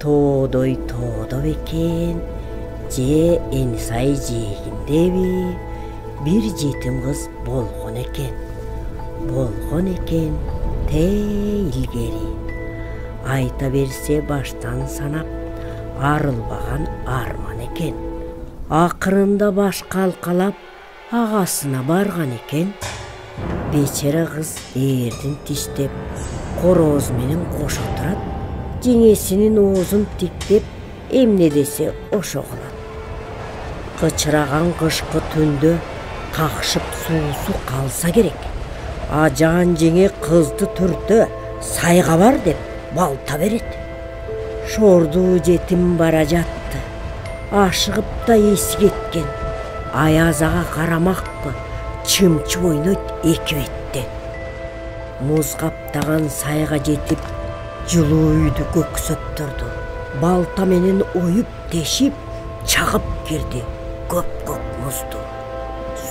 тоодой тоодо бекен, же Энисай жээгиндеби бир жетим кыз болгон экен. Тээ илгери. Айта берсе баштан санап, арылбаган арман экен. Акырында баш калкалап, агасына барган экен. Бечара кыз эрдин тиштеп, короз менен кошо турат, жеңесинин оозун тиктеп, эмне десе ошо кылат. Кычыраган кышкы түндө какшып суусу калса керек. Ажаан жеңе кызды түртө, сайга бар деп балта берет. Шордуу жетим бара жатты. Ашыгып да эси кеткен. Аяз ага карамакпы, чымчы ойнойт эки беттен. Муз каптаган сайга жетип, жылуу үйдү көксөп турду. Балта менен оюп тешип, чагып кирди көп-көк музду.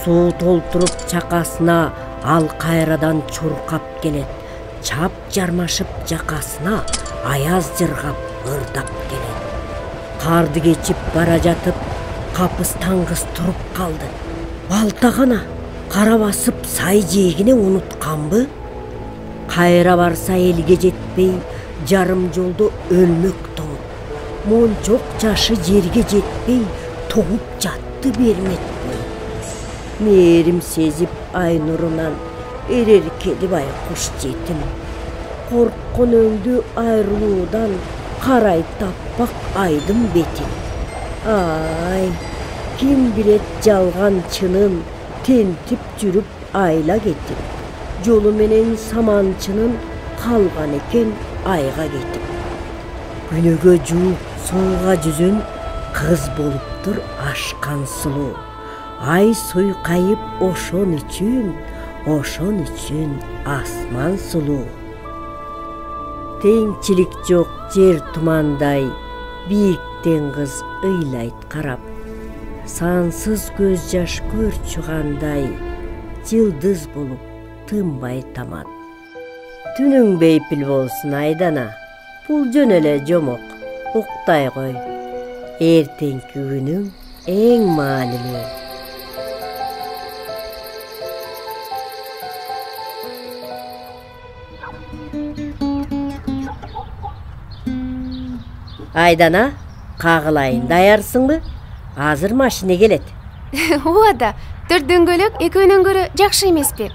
Суу толтуруп чакасына ал кайрадан чуркап келет. Чап жармашып жакасына аяз жыргап ырдап келет. Карды кечип бара жатып, капыс таңгыз туруп калды. Балта гана кара басып сай жээгине унутканбы? Кайра барса элге жетпей, жарым жолдо өлмөк тоңуп. Мончок жашы жерге жетпей, тоңуп жатты берметпей. Мээрим сезип ай нурунан эреркеди байкуш жетим. Корккон өңдү айрылуудан карай таппак айдын бетин. Ай, ким билет жалган чынын, тентип жүрүп айла кетип. Жолу менен саманчынын калган экен айга кетип. Күнөгө жууп сууга жүзүн кыз болуптур ашкан сулуу. Ай суйкайып ошон үчүн асман сулуу. Теңчилик жок жер тумандай, бийиктен кыз ыйлайт карап. Сансыз көз жаш көрчү кандай, жылдыз болуп тынбай тамат. Түнүң бейпил болсун Айдана, бул жөн эле жомок, уктай кой. Эртеңки күнүң эң маанилүү. Айдана, кагылайын, даярсыңбы? Азыр машина келет. Ооба да, төрт-дөңгөлөк экөөнөн көрө жакшы эмеспи?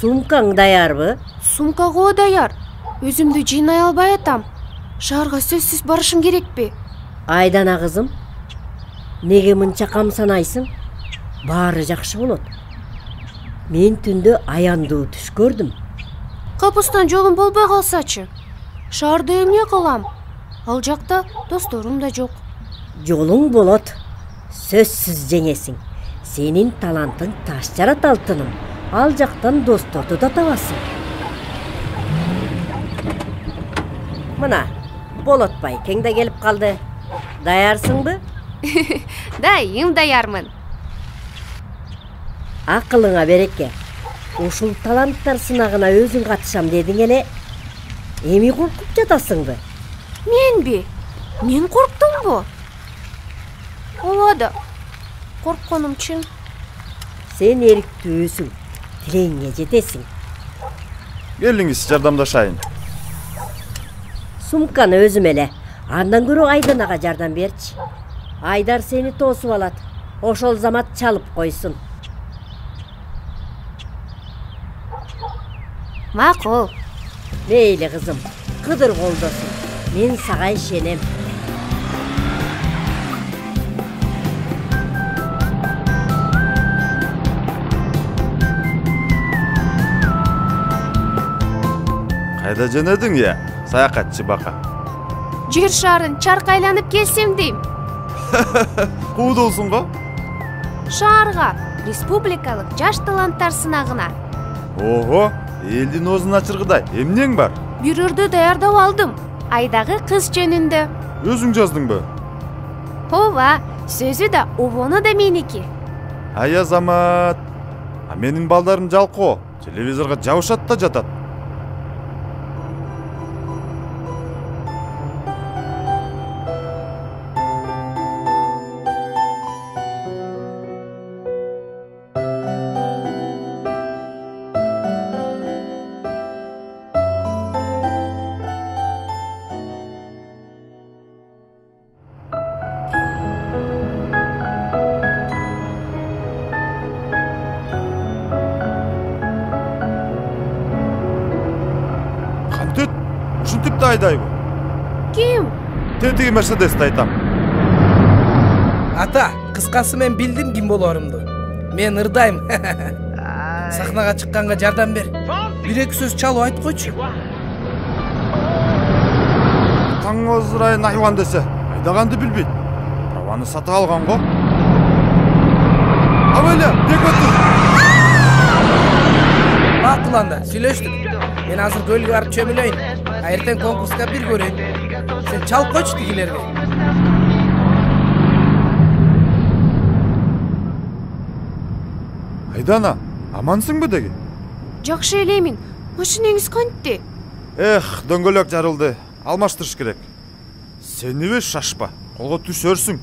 Сумкаң даярбы? Сумкага даяр. Өзүмдү жыйнай албай атам. Шаарга сөзсүз барышым керекпи? Айдана кызым, неге мынча камсанайсың? Баары жакшы болот. Мен түндө аяндуу түш көрдүм. Капыстан жолум болбой калсачы? Шаарда эмне кылам? Ал жакта досторум да жок. Жолуң болот. Сөзсүз жеңесиң. Сенин талантың таш жарат алтыным. Ал жактан досторду да табасың. Мына, Болот байкең да келип калды. Даярсыңбы? Дайым даярмын. Акылыңа береке. Ушул таланттар сынагына өзүң катышам дедиң эле. Эми коркуп жатасыңбы? Менби? Мен корктумбу? Ооба да. Коркконум чын. Сен эриктүүсүң. Тилеңе жетесиң. Келиңиз, жардамдашайын. Сумканы өзүм эле. Андан көрө Айданага жардам берчи. Айдар сени тосуп алат. Ошол замат чалып койсун. Макул. Мейли кызым, кыдыр колдосун. Мен сага ишенем. Кайда жөнөдүң я, саякатчы бака? Жер шарын чарка айланып келсем дейм. Куудулсуң го? Шаарга, республикалык жаш таланттар сынагына. Ого, элдин оозун ачыргыдай, эмнең бар? Бир ырды даярдап алдым. Айдагы кыз жөнүндө. Өзүң жаздыңбы? Ооба, сөзү да обону да меники. Ай азамат. Менин балдарым жалкоо, телевизорго жабышат да жатат. Кимди айдайбы? Ким? Тетиги Мерседести айтам. Ата, кыскасы мен билдим ким болорумду. Мен ырдайм. Сахнага чыкканга жардам бер. Бир-эки сөз чалып айтып койчу. Таң озурайын айван десе, айдаганды билбейт. Праваны сатып алган го. Абайле, тек отур. Макул анда, сүйлөштүк. Мен азыр көлгө барып чөмүлөйүн. Эртең конкурска бир көрөйүн. Сен чалып койчу тигилерге. Айдана, амансыңбы деги? Жакшы элемин. Машинеңиз кантти? Дөңгөлөк жарылды. Алмаштырыш керек. Сенибе шашпа. Колго түшөрсүң.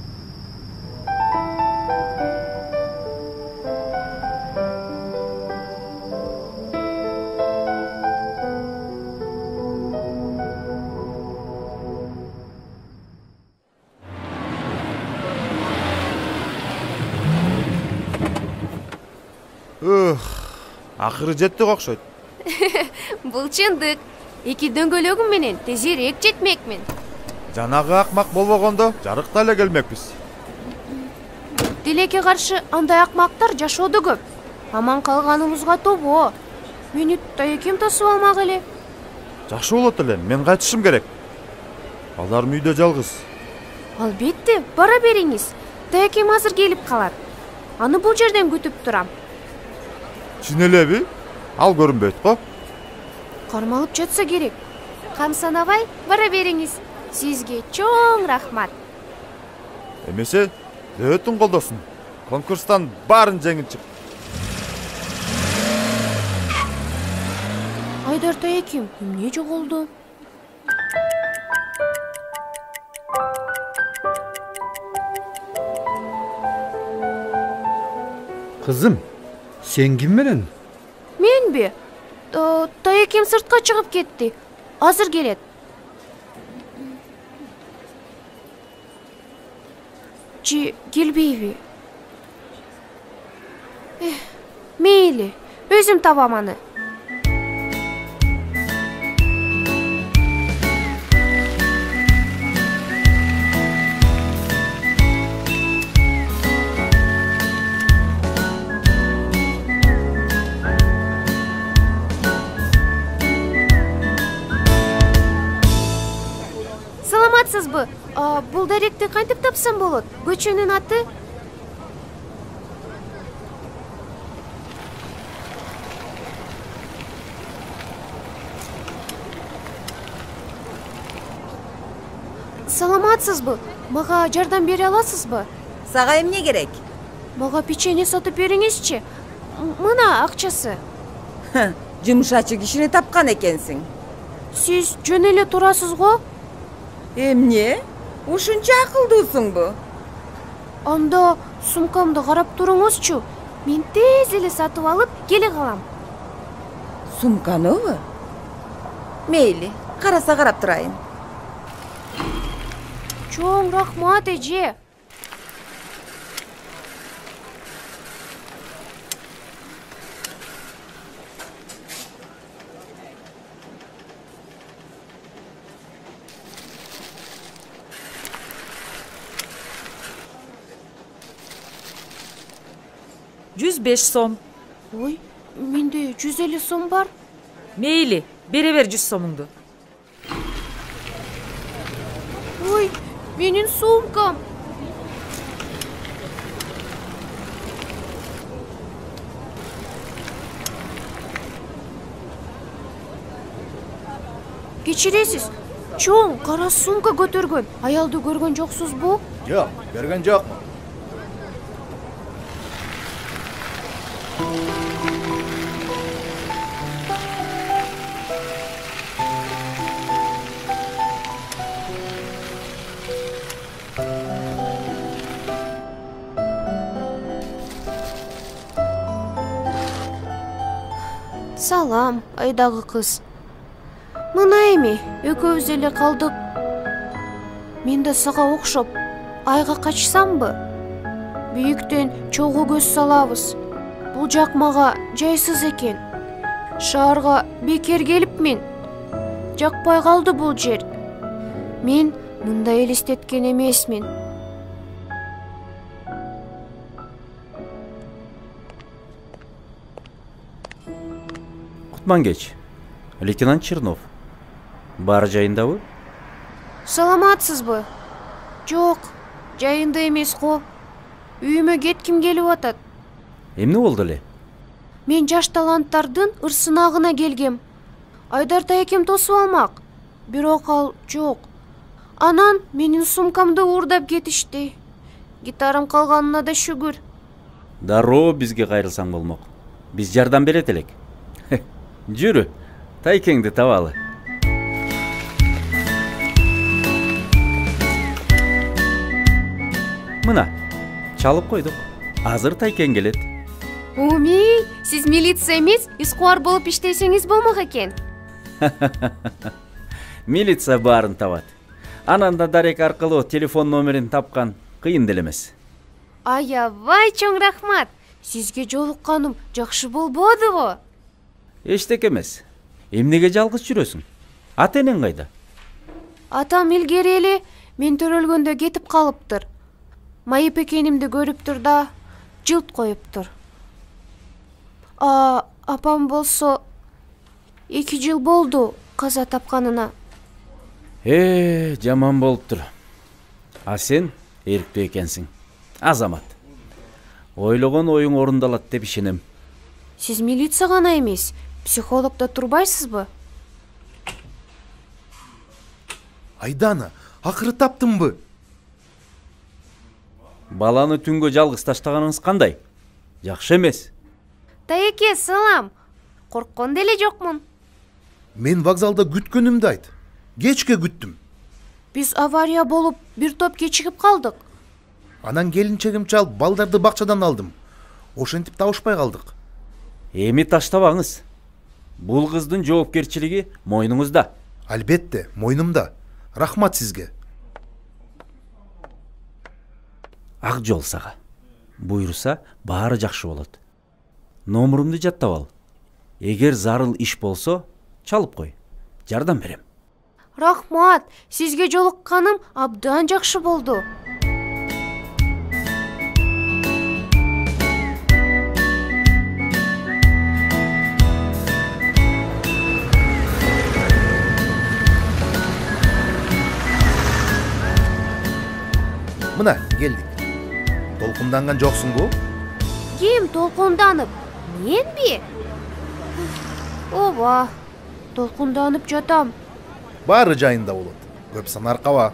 Акыры жеттик окшойт. Бул чындык. Эки дөңгөлөгүм менен тезирээк жетмекмин. Жанагы акмак болбогондо жарыкта эле келмекпиз. Тилекке каршы андай акмактар жашоодо көп. Аман калганыбызга тобо. Мени Таекем тосуп алмак эле. Жакшы болот эле, мен кайтышым керек. Балдарым үйдө жалгыз. Албетте, бара бериңиз. Таекем азыр келип калат. Аны бул жерден күтүп турам. Чын элеби? Ал көрүнбөйт го. Кармалып жатса керек. Камсанабай, бара бериңиз. Сизге чоң рахмат. Эмесе, дөтүн колдосун. Конкурстан баарын жеңип чык. Айдар Таекем, эмне жоголду? Kızım, sen kim menен? Менби? Таекем сыртка чыгып кетти. Азыр келет. Чи келбейби? Мейли, өзүм табам аны. Саламатсызбы? Бул даректи кантип тапсам болот? Көчөнүн аты? Саламатсызбы? Мага жардам бере аласызбы? Сага эмне керек? Мага печенье сатып бериңизчи. Мына акчасы. Жумшачы кишини тапкан экенсиң. Сиз жөн эле турасыз го? Эмне? Ушунча акылдуусуңбу? Анда сумкамды карап туруңузчу. Мен тез эле сатып алып келе калам. Сумканыбы? Мейли, караса карап турайын. Чоң рахмат, эже. $105 сом. Ой, менде 150 сом бар. Мейли, бере бер 100 сомуңду. Ой, менин сумкам. Кечиресиз, чоң кара сумка көтөргөн. Аялды көргөн жоксузбу? Жок, көргөн жокмун. Салам, айдагы кыз. Мына эми экөөбүз эле калдык. Мен да сага окшоп айга качсамбы? Бүйүктөн чогуу көз салабыз. Бул жак мага жайсыз экен. Шаарга бекер келипмин. жакпай калды бул жер. Мен мындай элестеткен эмесмин. Кутман кеч. Лейтенант Чернов. Бар жайындабы? Саламатсызбы? Жок, жайында эмес го. Үйүмө кетким келип атат. Эмне болду эле? Мен жаш таланттардын ырсынагына келгем. Айдар таекем тосуп алмак. Бирок ал жок. Анан менин сумкамды уурдап кетишти. Гитарам калганына да шүгүр. Дароо бизге кайрылсаң болмок. Биз жардам берет элек. Жүрү, тайкеңди табалы. Мына, чалып койдук. Азыр тайкең келет. Умей, сиз милиция эмес, искуар болуп иштесеңиз болмок экен. Милиция баарын табат. Анан да дарек аркылуу телефон номерин тапкан кыйын деле эмес. Аябай чоң рахмат. Сизге жолукканым жакшы болбодубу? Эчтеке эмес. Эмнеге жалгыз жүрөсүң? Ата энең кайда? Атам илгери эле мен төрөлгөндө кетип калыптыр. Майып экенимди көрүптүр да жылт коюптур. Апам болсо 2 жыл болду каза тапканына. Жаман болуптур. А сен эрктүү экенсиң. Азамат. Ойлогон оюң орундалат деп ишенем. Сиз милиция гана эмес, психологдо турбайсызбы? Айдана, акыры таптымбы? Баланы түнгө жалгыз таштаганыңыз кандай? Жакшы эмес. Таеке, салам. Корккон деле жокмун. Мен вокзалда күткөнүмдү айт. Кечке күттүм. Биз авария болуп, бир топ кечигип калдык. Анан келинчегим чалып, балдарды бакчадан алдым. Ошентип табышпай калдык. Эми таштабаңыз. Бул кыздын жоопкерчилиги мойнуңузда. Албетте, мойнумда. Рахмат сизге. Ак жол сага. Буйруса баары жакшы болот. Номурумду жаттап ал. Эгер зарыл иш болсо, чалып кой. Жардам берем. Рахмат, сизге жолукканым абдан жакшы болду. Мына, келдик. Толкунданган жоксуңбу? Ким толкунданып? Менби? Ооба, толкунданып жатам. Баары жайында болот. Көп санар каба.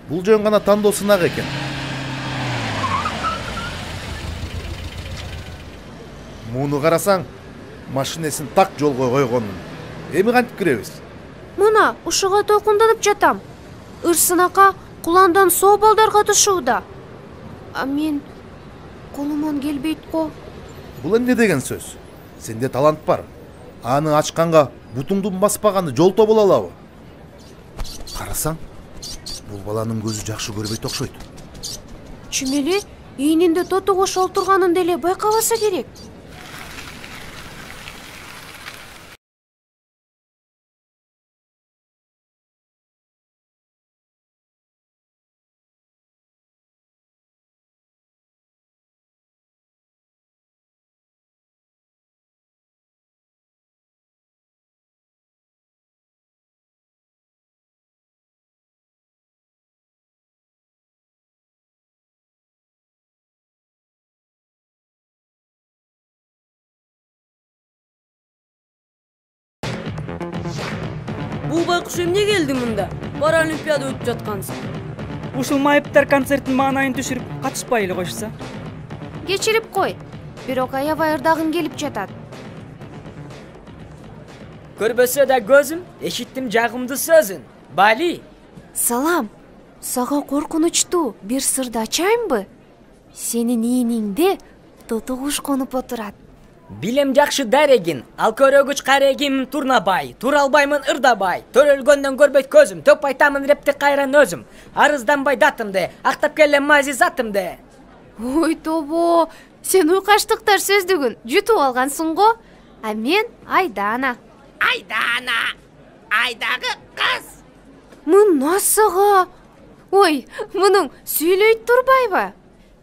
Бул жөн гана тандоо сынак экен. Муну карасаң, машинесин так жолго койгонун. Эми кантип киребиз? Мына, ушуга толкунданып жатам. Ырсынака куландан соо балдар катышууда. А мен колуман келбейт го. Бул эмне деген сөз? Сенде талант бар. Аны ачканга бутуңдун баспаганы жолто боло алабы? Карасаң, бул баланын көзү жакшы көрбөйт окшойт. Чүмеле ийининде тоту кош олтурганын деле байкабаса керек. Бул байкуш эмне келди мында? Паралимпиада өтүп жаткансың. Ушул майыптар концерттин маанайын түшүрүп, катышпай эле койшуса. Кечирип кой. Бирок аябай ырдагым келип жатат. Көрбөсө да көзүм, эшиттим жагымды сөзүн. Бали. Салам. Сага коркунучтуу бир сырды ачайынбы? Сенин ийиниңде тоту куш конуп отурат. Билем жакшы дарегин, ал көрөгүч карегим турнабай, тура албаймын ырдабай. Төрөлгөндөн көрбөйт көзүм, төп айтамын репти кайран өзүм. Арызданбай датымды, актап келем мазиз атымды. Ой тобо, сен уйкаштыктар сөздүгүн жутуп алгансың го. А мен Айдана. Айдана. айдагы кыз. Мынасыга. Ой, мунун сүйлөйт турбайбы?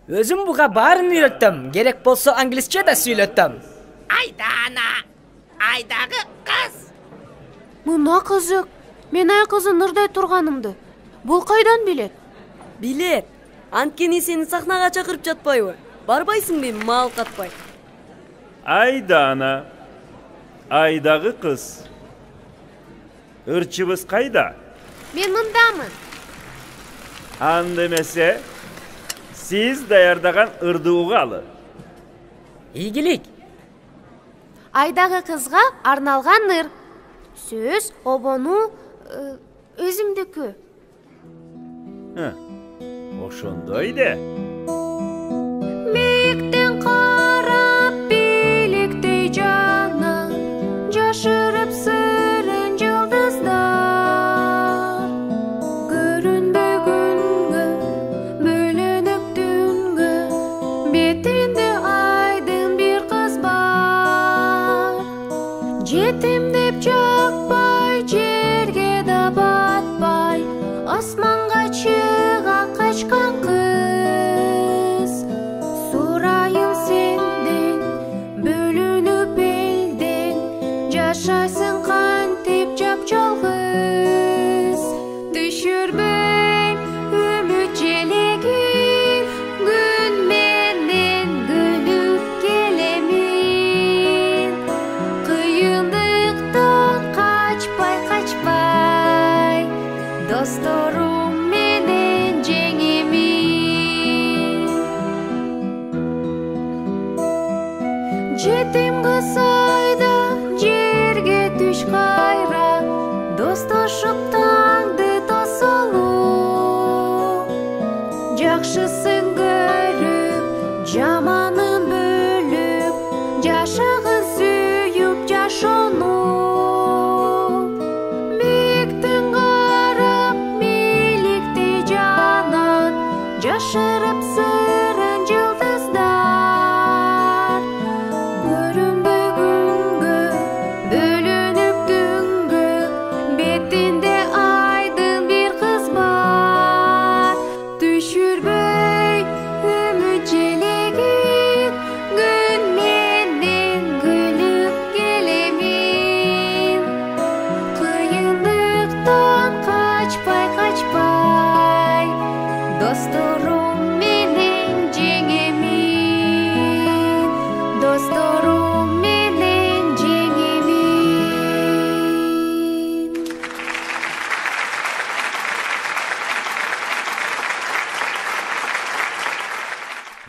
Өзүм буга баарын үйрөттүм. Керек болсо англисче да сүйлөттүм. Айдана, айдагы кыз. Мына кызык. Мен ай кызын ырдай турганымды. Бул кайдан билет? Билет. Анткени сени сахнага чакырып жатпайбы? Барбайсыңбы мал катпай? Айдана, айдагы кыз. Ырчыбыз кайда? Мен мындамын. Анда эмесе, сиз даярдаган ырды угалы. Ийгилик. Айдагы кызга арналган ыр. Сөз обону өзүмдүкү. Ошондой де. Бийиктен карап бийликтей жана, жашырып сырын жылдыздар. Көрүнбөй күнгө, бөлөнүп түнгө, бетинде айдын бир кыз бар. Жетим деп жакпай, жерге да батпай, асманга чыга качкан кыз. Сурайын сенден, бөлүнүп элден, жашайсың кантип жап-жалгыз. Түшүрбөй үмүт желегин, күн менен көнүп келемин. Кыйындыктан качпай, досторум менен жеңемин. Жетим кыз айда, жерге түш кайра, достошуп таңды тосолуп. Жакшысын көрүп, жаманын бөлүп, жашагын сүйүп жашонуп. Бийиктен карап мейликтей жанат, жашырып сырын жылдыздар. Көрүнбөй күнгө, бөлүнүп түнгө, бетинде айдын бир кыз бар. Түшүрбөй үмүт желегин, күн менен көнүп келемин. Кыйындыктан качпай, досторум менен жеңемин. Досторум менен жеңемин.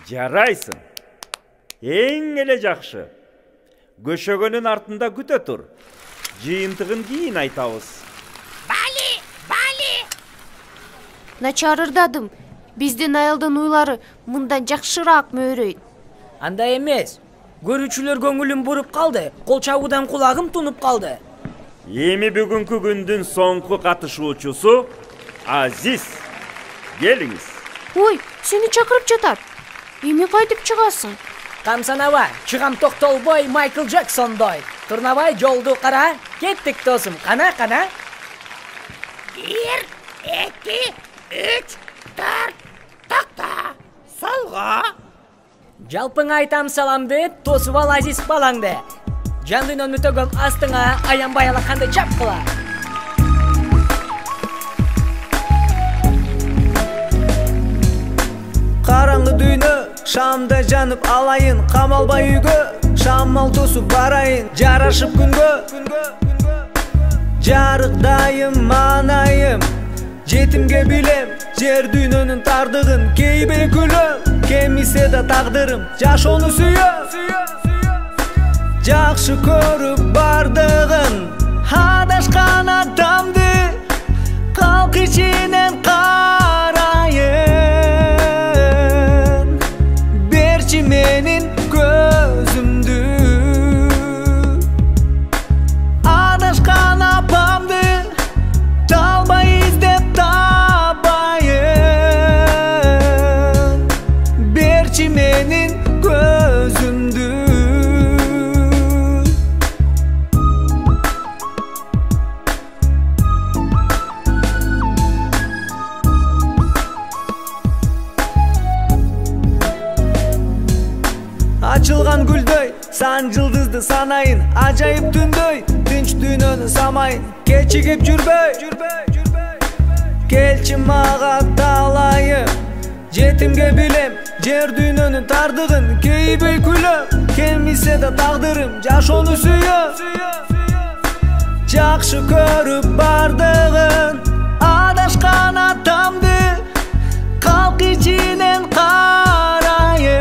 Жарайсың. Эң эле жакшы. Көшөгөнүн артында күтө тур. Жыйынтыгын кийин айтабыз. Бали. Начар ырдадым. Биздин айылдын уйлары мындан жакшыраак мөйрөйт. Андай эмес. Көрүүчүлөр көңүлүм буруп калды. Кол чабуудан кулагым тунуп калды. Эми бүгүнкү күндүн соңку катышуучусу Азиз. Келиңиз. Ой, сени чакырып жатат. Эми кайтып чыгасың? Камсанаба, чыгам токтолбой Майкл Джексондой. Турнабай жолду кара, кеттик досум. Кана. 1, 2, 3, 4, токто. Солго. Жалпыңа айтам саламды, тосуп ал Азиз балаңды. Жан дүйнөмдү төгөм астыңа, аянбай алаканды чапкыла. Караңгы дүйнө, шамда жанып алайын, камалбай үйгө, шамал тосуп барайын, жарашып күнгө. Жарыктайым манайым, жетимге билем, жер дүйнөнүн тардыгын, кейбир күлөм, кемисе да тагдырым, жашоону сүйөм. Жакшы көрүп бардыгын, адашкан адамды, калк ичинен карайын. Берчи менин көзүмдү, адашкан апамды, талбай издеп табайын. Берчи менин көзүмдү. Сыйырды санайын ажайып түндөй тынч дүйнөнү самайын кечигип жүрбөй келчи мага талайым жетимге билем жер дүйнөнүн тардыгын кейбей күлөм келмесе да тагдырым жашоону сүйөм жакшы көрүп бардыгын адашкан атамды калк ичинен карайын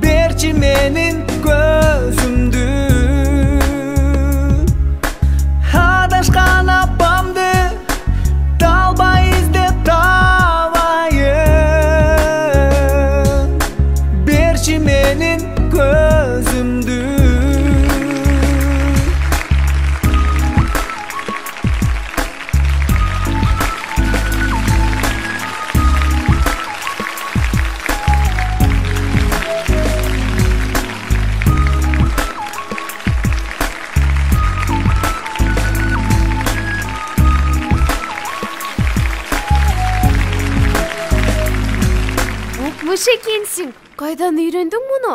берчи менин көзүмдү адашкан апамды талбай издеп табайын берчи менин көзүмдү Укмуш экенсиң. Кайдан үйрөндүң муну?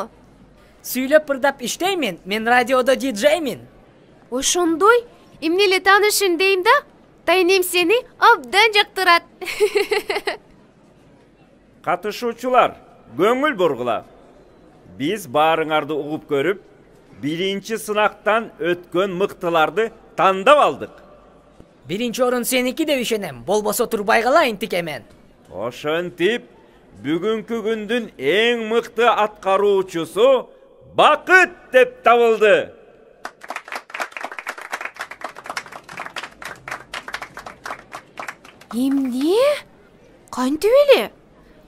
Сүйлөп ырдап иштеймин. Мен радиодо диджеймин. Ошондой? Эмне эле таанышың дейм да? Тайнем сени абдан жактырат. Катышуучулар, көңүл бургула. Биз баарыңарды угуп көрүп, биринчи сынактан өткөн мыктыларды тандап алдык. Биринчи орун сеники деп ишенем. Болбосо турбай калайын тикемен. Ошентип, бүгүнкү күндүн эң мыкты аткаруучусу Бакыт деп табылды. Эмне? Кантип эле?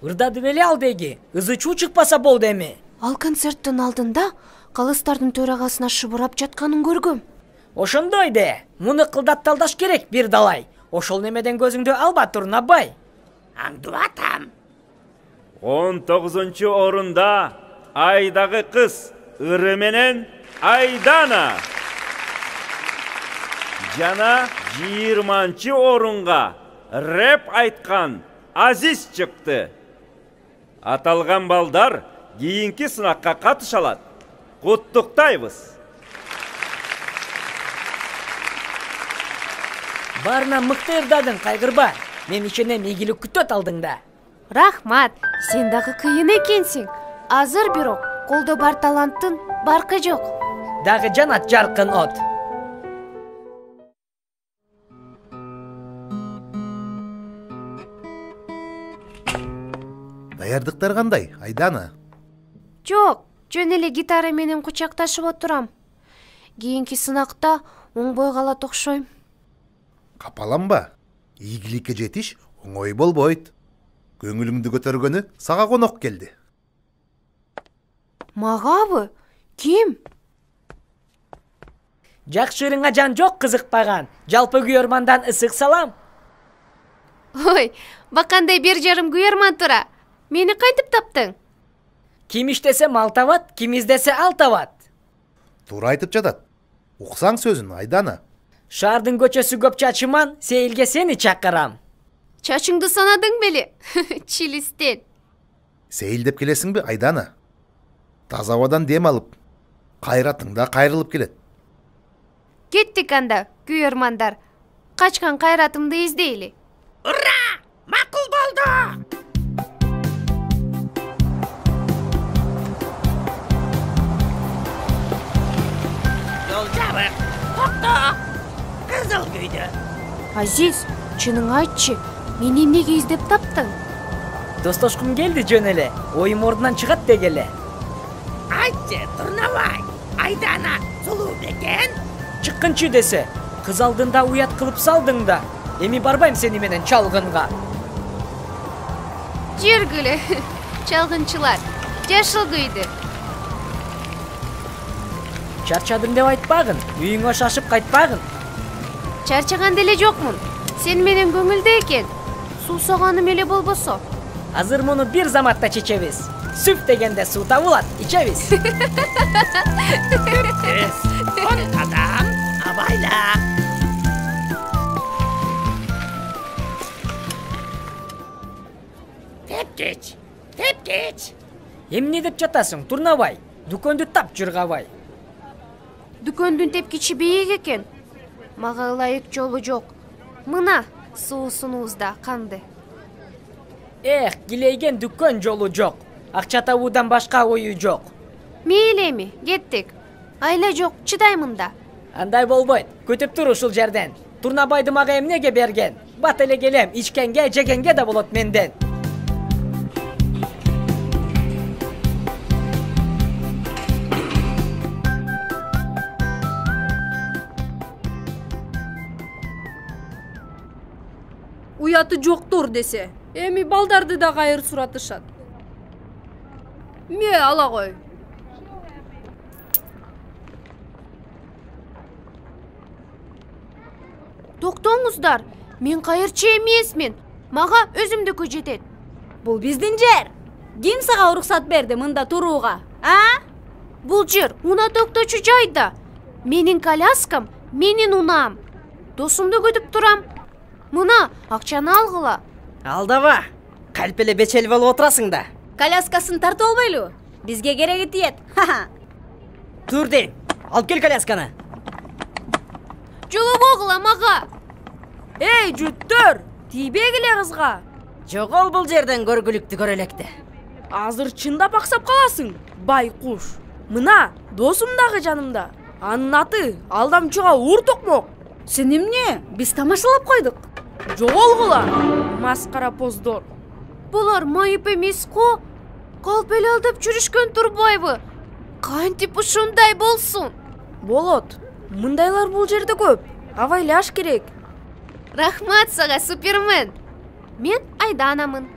Ырдады беле ал деги. Ызы чуу чыкпаса болду эми. Ал концерттин алдында калыстардын төрагасына шыбырап жатканын көргөм. Ошондой де. Муну кылдатталдаш керек бир далай. Ошол немеден көзүңдү алба Турнабай. Аңдып атам. 19 орунда Айдагы кыз Ыры менен Айдана. Жана 20 орунга рэп айткан Азиз чыкты. Аталган балдар кийинки сынакка катыша алат. Куттуктайбыз. Барына мыкты ырдадың, кайгырба. Мен ишенем ийгилик күтөт алдыңда. Рахмат, сен дагы кыйын экенсиң. Азыр бирок колдо бар таланттын баркы жок. Дагы жанат жаркын от. Даярдыктар кандай, Айдана? Жок, жөн эле гитара менен кучакташып отурам. Кийинки сынакта оңбой калат окшойм. Капаланба. Ийгиликке жетиш оңой болбойт. Көңүлүңдү көтөргөнү сага конок келди. Магабы? Ким? Жакшырыңа жан жок кызыкпаган. Жалпы күйөрмандан ысык салам. Ой, бакандай бир жарым күйөрман тура. Мени кантип таптың? Ким иштесе мал табат, ким издесе ал табат. Туура айтып жатат. Уксаң сөзүн, Айдана. Шаардын көчөсү көп чачыман, сейилге сени чакырам. Чачыңды санадың беле? Чилистен. Сейил деп келесиңби, Айдана? Таза абадан дем алып, кайратың да кайрылып келет. Кеттик анда, күйөрмандар. Качкан кайратымды издейли. Ура! Макул болду! Жол жабык. Токто! Кызыл күйдү. Азиз, чыныңы айтчы, мени эмнеге издеп таптың? Достошкум келди жөн эле. Оюм ордунан чыгат дегеле. Айтчы, Турнабай. Айдана сулуу бекен. Чыккынчы десе, кыз алдында уят кылып салдың да. Эми барбайм сени менен чалгынга. Жүргүлө. Чалгынчылар, жашыл күйдү. Чарчадым деп айтпагын, үйүңө шашып кайтпагын. Чарчаган деле жокмун. Сен менен көңүлдө экен. Суусаганым эле болбосо. Азыр муну бир заматта чечебиз. Сүп дегенде суу табылат, ичебиз. Он кадам, абайла. Теп кеч. Эмне деп жатасың, Турнабай? Дүкөндү тап жыргабай. Дүкөндүн тепкичи бийик экен. Мага ылайык жолу жок. Мына суусунузда канды. Килейген дүкөн жолу жок. Акча табуудан башка ою жок. Мейли эми, кеттик. Айла жок, чыдаймын да. Андай болбойт. Күтүп тур ушул жерден. Турнабайды мага эмнеге берген? Бат эле келем, ичкенге, жегенге да болот менден. Уяты жоктур десе, эми балдарды да кайыр суратышат. Ме ала кой. Токтоңуздар, мен кайырчы эмесмин. Мага өзүмдүкү жетет. Бул биздин жер. Ким сага уруксат берди мында турууга? Бул жер уна токточу жайда. Менин коляскам, менин унам. Досумду күтүп турам. Мына акчаны алгыла. Алдаба. Калп эле бечел болуп отурасың да. Коляскасын тартып албайлы? Бизге кереги тиет. Тур дейм. Алып кел колясканы. Жолобогула мага. Эй, жүттөр, тийбегиле кызга. Жогол бул жерден көргүлүктү көрөлекте. Азыр чындап аксап каласың, байкуш. Мына досум дагы жанымда. Анын аты Алдамчыга Ур Токмок. Сен эмне? Биз тамашалап койдук. Жоголгула, маскара поздор. Булар майып эмес го. Калп эле алдап жүрүшкөн турбайбы? Кантип ушундай болсун? Болот. Мындайлар бул жерде көп. Абайлаш керек. Рахмат сага, Супермен. Мен Айданамын.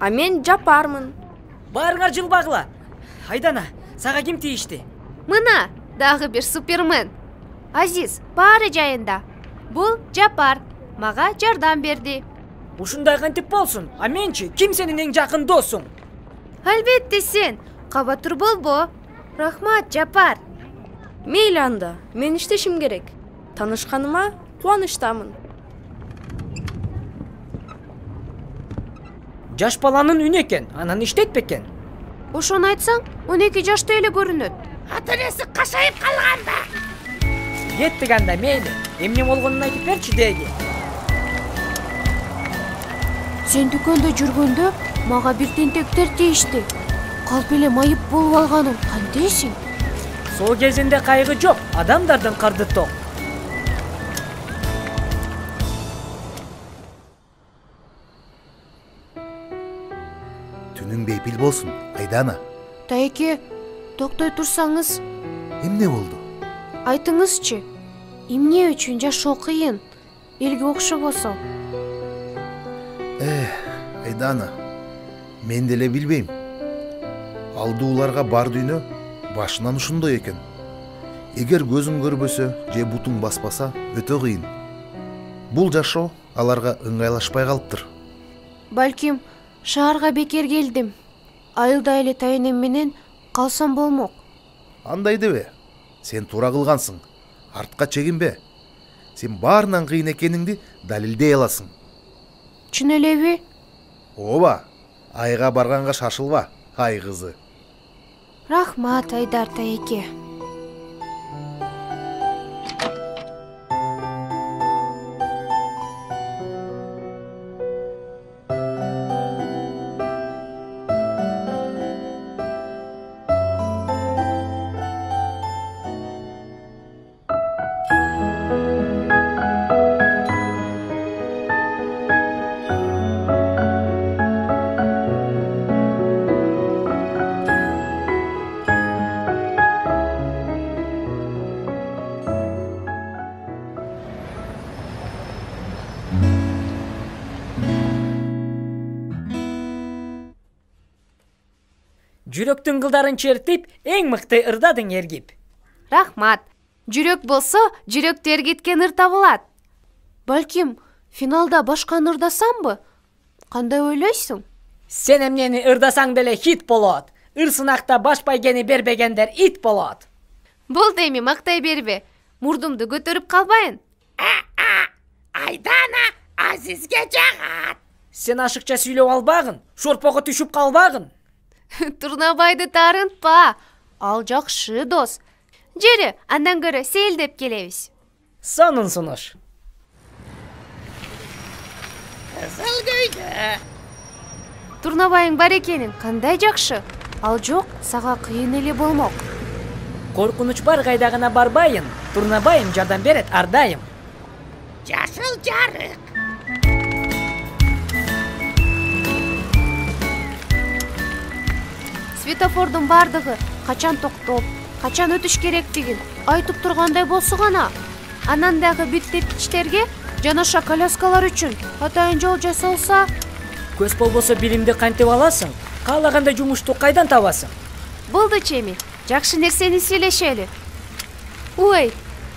А мен Жапармын. Баарыңар жылбагыла. Айдана, сага ким тийишти? Мына дагы бир Супермен. Азиз, баары жайында. Бул Жапар. Мага жардам берди. Ушундай кантип болсун? А менчи, ким сенин эң жакын досуң? Албетте сен. Кабатур болбо. Рахмат, Жапар. Мейли анда, мен иштешим керек. Танышканыма кубанычтамын. Жаш баланын үнү экен, анан иштейт бекен. Ошону айтсаң, 12 жашта эле көрүнөт. Ата-энеси кашайып калган да. Кеттик анда, мейли. Эмне болгонун айтып берчи деги. Сен дүкөндө жүргөндө мага бир тентектер тийишти. Калп эле майып болуп алганым кантесиң? Сол кезинде кайгы жок, адамдардын карды ток. Түнүң бейпил болсун, Айдана. Тайке, токтой турсаңыз. Эмне болду? Айтыңызчы, эмне үчүн жашоо кыйын? Элге окшобосо. Айдана, мен деле билбейм. Алдууларга бар дүйнө башынан ушундой экен. Эгер көзүң көрбөсө же бутуң баспаса, өтө кыйын. Бул жашоо аларга ыңгайлашпай калыптыр. Балким шаарга бекер келдим. Айылда эле тайынем менен калсам болмок. Андай дебе. Сен туура кылгансың. Артка чегинбе. Сен баарынан кыйын экениңди далилдей аласың. Чын элеби? Ооба. Айга барганга шашылба, ай кызы. Рахмат, Айдар тайке. Жүрөктүн кылдарын чертип, эң мыкты ырдадың эргип. Рахмат. Жүрөк болсо, жүрөктү эргиткен ыр табылат. Балким, финалда башканы ырдасамбы? Кандай ойлойсуң? Сен эмнени ырдасаң деле хит болот. Ыр сынакта баш байгени бербегендер ит болот. Болду эми мактай бербе. Мурдумду көтөрүп калбайын. Айдана Азизге жагат. Сен ашыкча сүйлөп албагын, шорпого түшүп калбагын. Турнабайды тарынтпа. Ал жакшы дос. Жери, андан көрө сейилдеп келебиз. Сонун сунуш. Кызыл көйдө. Турнабайың бар экенин кандай жакшы. Ал жок, сага кыйын эле болмок. Коркунуч бар кайда барбайын. Турнабайым жардам берет ардайым. Жашыл жарык. Светофордун бардыгы качан токтоп, качан өтүш керектигин айтып тургандай болсо гана. Анан дагы бүт теткичтерге жанаша коляскалар үчүн атайын жол жасалса, Көз болбосо билимди кантип аласың? Каалагандай жумушту кайдан табасың? Болду чеми, жакшы нерсени сүйлөшөлү. Ой,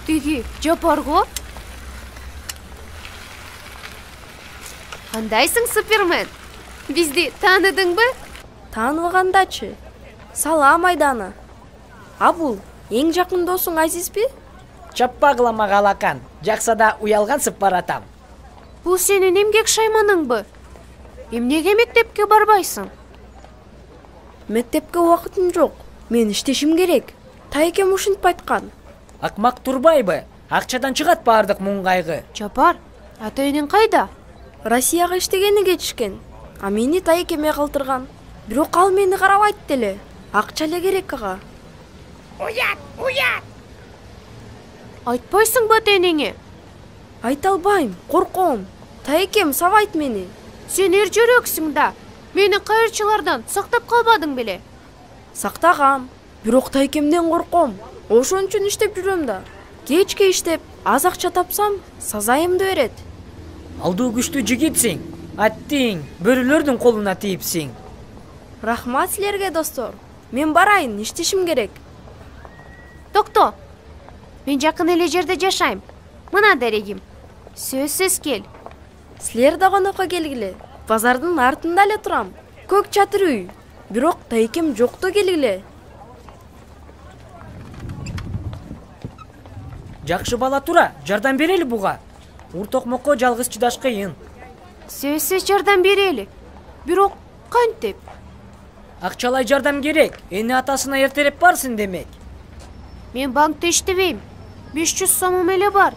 тиги жапарго. Кандайсың, Супермен? Бизди тааныдыңбы? Тааныбагандачы. Салам Айдана. А бул эң жакын досуң Азизби? Чаппагылама калакан. Жаксада уялгансып баратам. Бул сенин эмгек шайманыңбы? Эмнеге мектепке барбайсың? Мектепке убакытым жок. Мен иштешим керек. Тайкем ушинтип айткан. Акмак турбайбы? Акчадан чыгат баардык муң кайгы. Жапар, атайының кайда? Россияга иштегени кетишкен. А мени тайкеме калтырган. Бирок ал мени карабайт деле. Акча эле керек ага. Уят. Айтпайсыңбы ата-энеңе? Айта албайм, корком. Тайкем сабайт мени. Сен эр жүрөксүң да. Мени кайырчылардан сактап калбадың беле? Сактагам. Бирок тайкемден корком. Ошон үчүн иштеп жүрөм да. Кечке иштеп, аз акча тапсам, сазайымды берет. Алдуу күчтүү жигитсиң. Аттиң, бөрүлөрдүн колуна тийипсиң. Рахмат силерге, достор. Мен барайын, иштешим керек. Токто. Мен жакын эле жерде жашайм. Мына дерегим. Сөзсүз кел. Силер да конокко келгиле. Базардын артында эле турам. Көк чатыр үй. Бирок тайкем жокто келгиле. Жакшы бала тура, жардам берели буга. Уртокмокко жалгыз чыдаш кыйын. Сөзсүз жардам берели. Бирок кантип? Акчалай жардам керек. Эне атасына эртереп барсың демек. Мен банкта иштебейм. 500 сомум эле бар.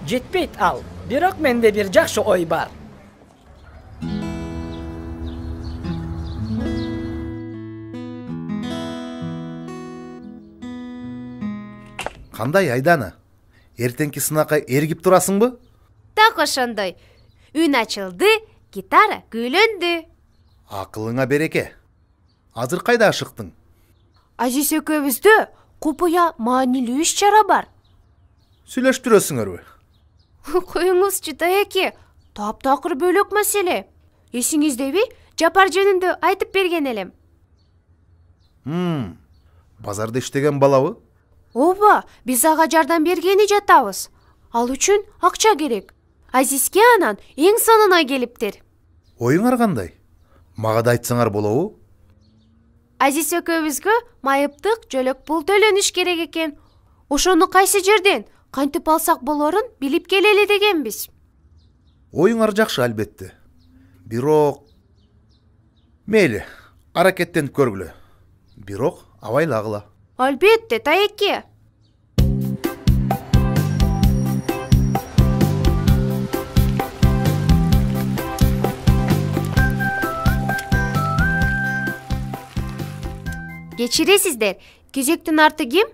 Жетпейт ал. Бирок менде бир жакшы ой бар. Кандай Айдана? Эртеңки сынакка эргип турасыңбы? Так ошондой. Үн ачылды, гитара күйлөндү. Акылыңа береке. Азыр кайда ашыктың? Азиз экөөбүздө купуя маанилүү иш-чара бар. Сүйлөштүрөсүңөрбү? Коюңузчу таяке, таптакыр бөлөк маселе. Эсиңиздеби, Жапар жөнүндө айтып берген элем. Базарда иштеген балабы? Ооба, биз ага жардам бергени жатабыз. Ал үчүн акча керек. Азизге анан эң сонуна келиптир. Оюңар кандай? Мага да айтсаңар болобу? Азиз экөөбүзгө майыптык жөлөк пул төлөнүш керек экен. Ошону кайсы жерден кантип алсак болорун билип келели дегенбиз. Оюңар жакшы албетте. Бирок мейли, аракеттенип көргүлө. Бирок абайлагыла. Албетте, таяке. Кечиресиздер, кезектин арты ким?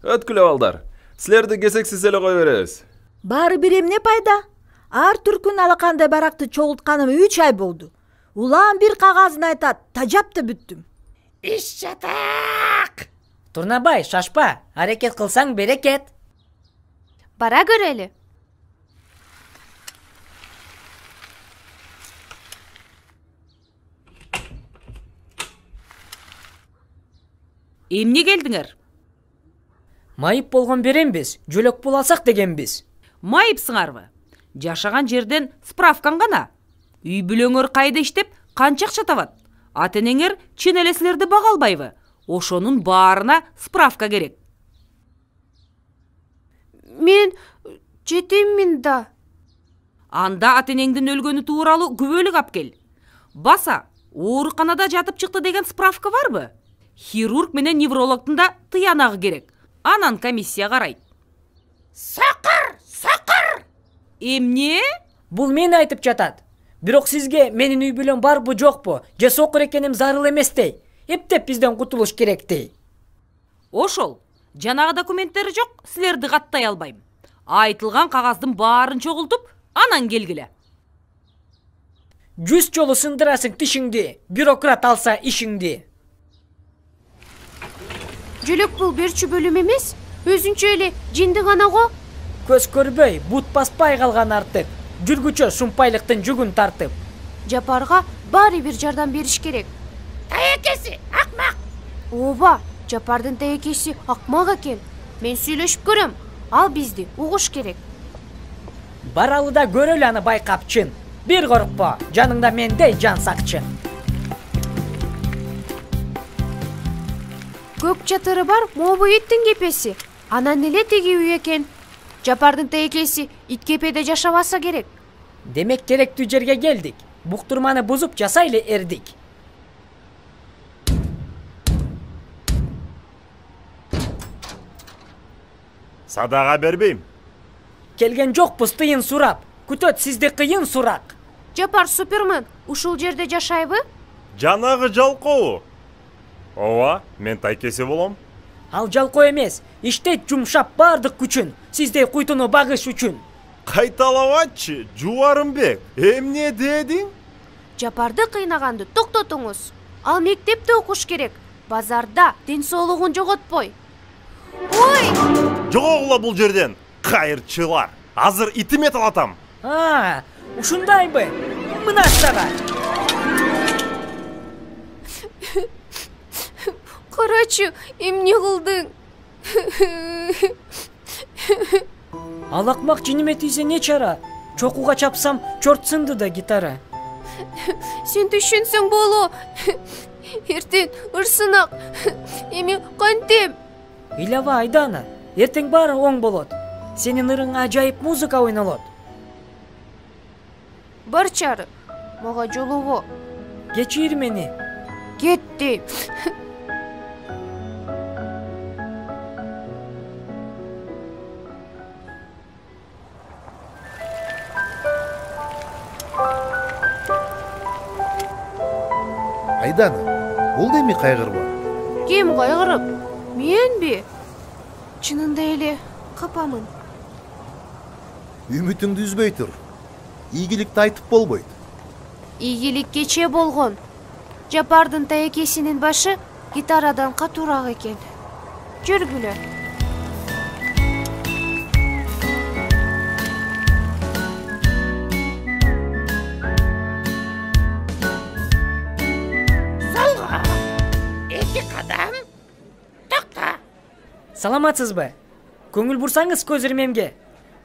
Өткүлө балдар. Силерди кезексиз эле кое беребиз. Баары бир эмне пайда? Ар түркүн алакандай баракты чогултканым 3 ай болду. Улам бир кагазын айтат, тажап да бүттүм. Иш жатак. Турнабай, шашпа. Аракет кылсаң берекет. Бара көрөлү. Эмне келдиңер? Майып болгон берембиз, жөлөк пул алсак дегенбиз. Майыпсыңарбы? Жашаган жерден справкаң гана. Үй бүлөңөр кайда иштеп, канча акча табат? Ата-энеңер чын эле силерди бага албайбы? Ошонун баарына справка керек. Мен жетиммин да. Анда ата-энеңдин өлгөнү тууралуу күбөлүк алып кел. Баса, ооруканада жатып чыкты деген справка барбы? хирург менен неврологдун да тыянагы керек. Анан комиссия карайт. Сакыр! Эмне? Бул мени айтып жатат. Бирок сизге менин үй бүлөм барбы жокпу, же сокур экеним зарыл эмес дей. Эптеп бизден кутулуш керек дей. Ошол. Жанагы документтери жок, силерди каттай албайм. Айтылган кагаздын баарын чогултуп, анан келгиле. 100 жолу сындырасың тишиңди, бюрократ алса ишиңди. Жөлөк бул берчү бөлүм эмес, өзүнчө эле жинди гана го. Көз көрбөй, бут баспай калган артык. Жүргүчө шумпайлыктын жүгүн тартып. Жапарга баары бир жардам бериш керек. Таекеси акмак. Ооба, Жапардын таекеси акмак экен. Мен сүйлөшүп көрөм. Ал бизди угуш керек. Баралы да көрөлү аны байкапчын. Бир коркпо, жаныңда мендей жан сакчын. Көк чатыры бар мобу иттин кепеси. Анан эле теги үй экен. Жапардын таекеси ит кепеде жашабаса керек. Демек керектүү жерге келдик. Буктурманы бузуп жасайлы эрдик. Садага бербейм. Келген жокпуз тыйын сурап. Күтөт сизди кыйын сурак. Жапар супермен ушул жерде жашайбы? Жанагы жалкоо. Ооба, мен тайкеси болом. Ал жалкоо эмес, иштейт жумшап бардык күчүн, сиздей куйтуну багыш үчүн. Кайталабачы, Жубарымбек, эмне дедиң? Жапарды кыйнаганды токтотуңуз. Ал мектепте окуш керек. Базарда ден соолугун жоготпой. Ой! Жогогула бул жерден, кайырчылар. Азыр итиме талатам. Ушундайбы? Мына сага. Карачы, эмне кылдың? Ал акмак жиниме тийсе не чара? Чокуга чапсам, чорт сынды да гитара. Сен түшүнсөң боло. Эртең ырсынак. Эми кантем? Ыйлаба Айдана, эртең баары оң болот. Сенин ырың ажайып музыка ойнолот. Бар чары, мага жолобо. Кечир мени. Кетти. Айдана, бул эми кайгырба. Ким кайгырып? Менби? Чынында эле капамын. Үмүтүңдү үзбөй тур. Ийгиликти айтып болбойт. Ийгилик кече болгон. Жапардын таекесинин башы гитарадан катуураак экен. Жүргүлө. Салга. 2 кадам. Токта. Саламатсызбы? Көңүл бурсаңыз көз ирмемге.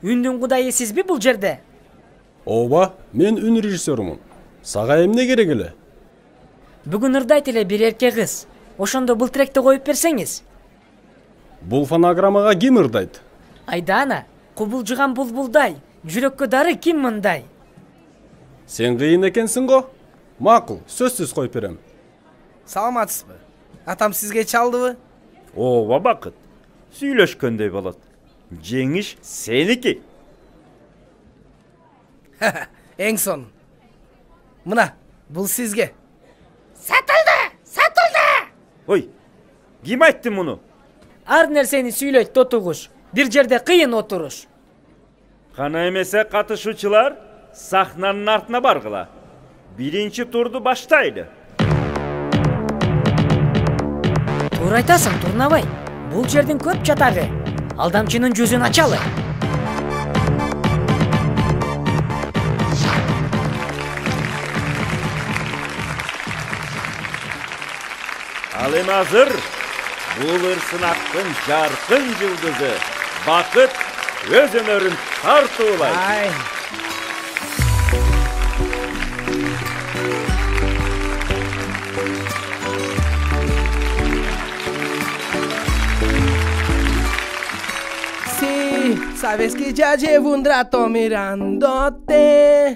Үндүн кудайы сизби бул жерде? Ооба, мен үн режиссерумун. Сага эмне керек эле? Бүгүн ырдайт эле бир эрке кыз. Ошондо бул тректи коюп берсеңиз. Бул фонограммага ким ырдайт? Айдана, кубулжуган булбулдай, жүрөккө дары ким мындай? Сен кыйын экенсиң го? Макул, сөзсүз коюп берем. Саламатсызбы? Атам сизге чалдыбы? Ооба Бакыт. Сүйлөшкөндөй болот. Жеңиш сеники. Эң сон. Мына, бул сизге. Сатылды! Ой, ким айтты муну? Ар нерсени сүйлөйт тотугуш. Бир жерде кыйын отуруш. Кана эмесе катышуучулар сахнанын артына баргыла. Биринчи турду баштайлы. Туура айтасың, Турнабай. Бул жердин көп чатагы. Алдамчынын жүзүн ачалы. Ал эми азыр бул ырсынактын жаркын жылдызы Бакыт өз өнөрүн тартуулайт. Sabes que ya llevo un rato mirándote.